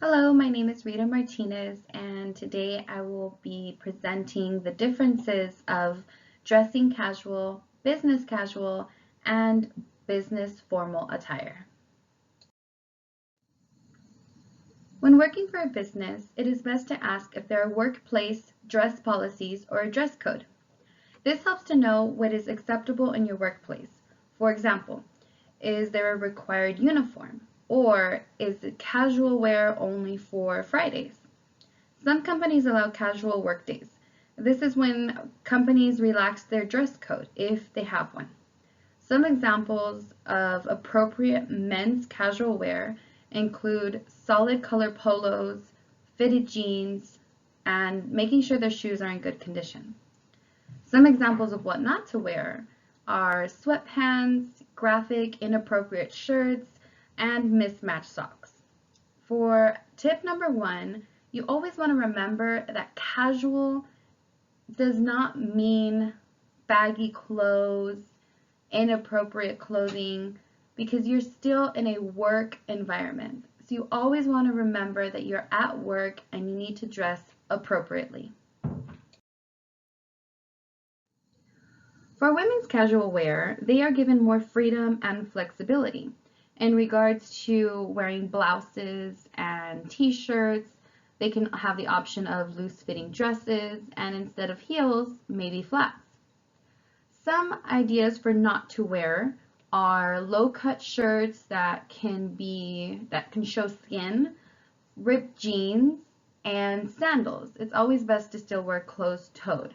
Hello, my name is Rita Martinez, and today I will be presenting the differences of dressing casual, and business formal attire. When working for a business, it is best to ask if there are workplace dress policies or a dress code. This helps to know what is acceptable in your workplace. For example, is there a required uniform? Or is it casual wear only for Fridays? Some companies allow casual workdays. This is when companies relax their dress code, if they have one. Some examples of appropriate men's casual wear include solid color polos, fitted jeans, and making sure their shoes are in good condition. Some examples of what not to wear are sweatpants, graphic, inappropriate shirts, and mismatched socks. For tip number 1, you always want to remember that casual does not mean baggy clothes, inappropriate clothing, because you're still in a work environment. So you always want to remember that you're at work and you need to dress appropriately. For women's casual wear, they are given more freedom and flexibility in regards to wearing blouses and t-shirts. They can have the option of loose-fitting dresses, and instead of heels, maybe flats. Some ideas for not to wear are low-cut shirts that can show skin, ripped jeans, and sandals. It's always best to still wear closed-toed.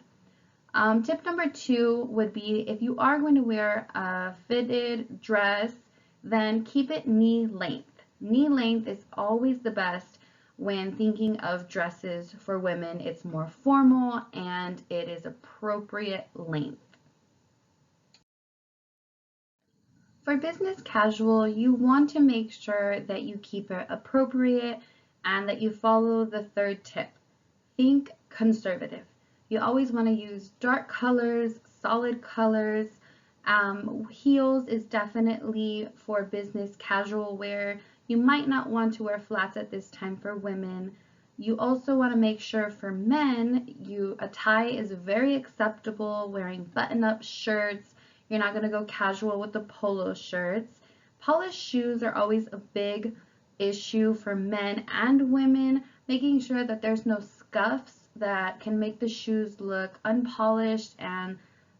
Tip number 2 would be if you are going to wear a fitted dress, then keep it knee length. Knee length is always the best when thinking of dresses for women. It's more formal and it is appropriate length. For business casual, you want to make sure that you keep it appropriate and that you follow the third tip. Think conservative. You always want to use dark colors, solid colors. Heels is definitely for business casual wear. You might not want to wear flats at this time for women. You also want to make sure for men, a tie is very acceptable, wearing button-up shirts. You're not going to go casual with the polo shirts. Polished shoes are always a big issue for men and women, making sure that there's no scuffs that can make the shoes look unpolished and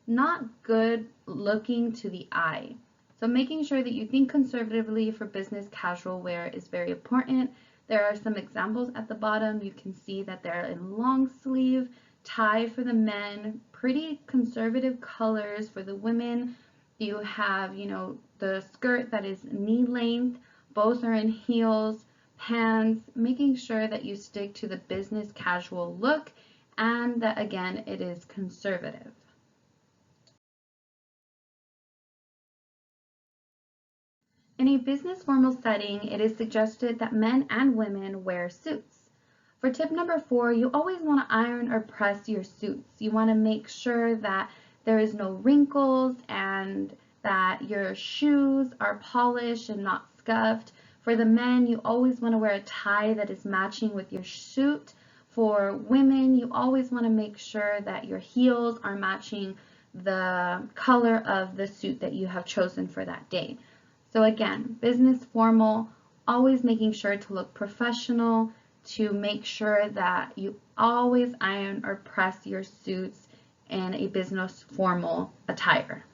not good looking to the eye. So making sure that you think conservatively for business casual wear is very important. There are some examples at the bottom. You can see that they're in long sleeve, tie for the men, pretty conservative colors for the women. You have, the skirt that is knee length, both are in heels, pants, making sure that you stick to the business casual look and that again it is conservative. In a business formal setting, it is suggested that men and women wear suits. For tip number 4, you always want to iron or press your suits. You want to make sure that there is no wrinkles and that your shoes are polished and not scuffed. For the men, you always want to wear a tie that is matching with your suit. For women, you always want to make sure that your heels are matching the color of the suit that you have chosen for that day. So again, business formal, always making sure to look professional, to make sure that you always iron or press your suits in a business formal attire.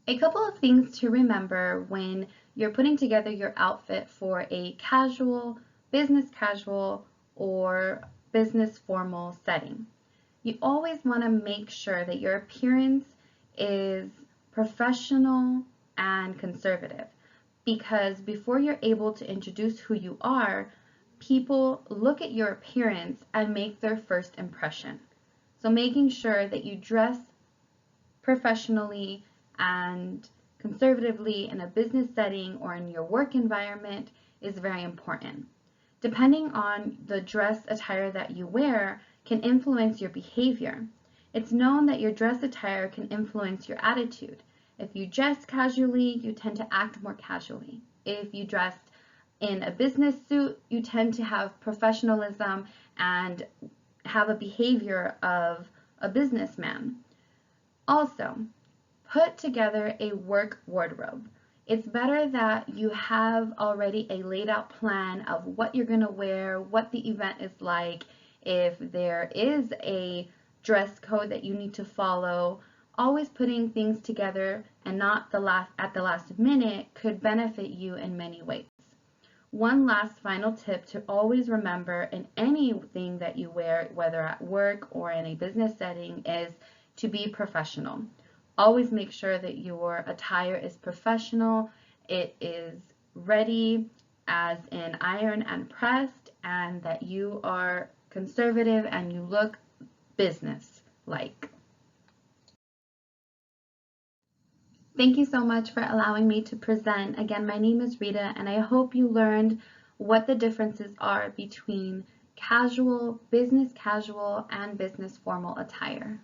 A couple of things to remember when you're putting together your outfit for a casual, business casual, or business formal setting. You always want to make sure that your appearance is professional and conservative, because before you're able to introduce who you are, people look at your appearance and make their first impression. So making sure that you dress professionally and conservatively in a business setting or in your work environment is very important. Depending on the dress attire that you wear can influence your behavior. It's known that your dress attire can influence your attitude. If you dress casually, you tend to act more casually. If you dress In a business suit, you tend to have professionalism and have a behavior of a businessman. Also, put together a work wardrobe. It's better that you have already a laid out plan of what you're going to wear, what the event is like, if there is a dress code that you need to follow. Always putting things together and not at the last minute could benefit you in many ways. One last final tip to always remember in anything that you wear, whether at work or in a business setting, is to be professional. Always make sure that your attire is professional, it is ready as in iron and pressed, and that you are conservative and you look business like. Thank you so much for allowing me to present. Again, my name is Rita, and I hope you learned what the differences are between casual, business casual, and business formal attire.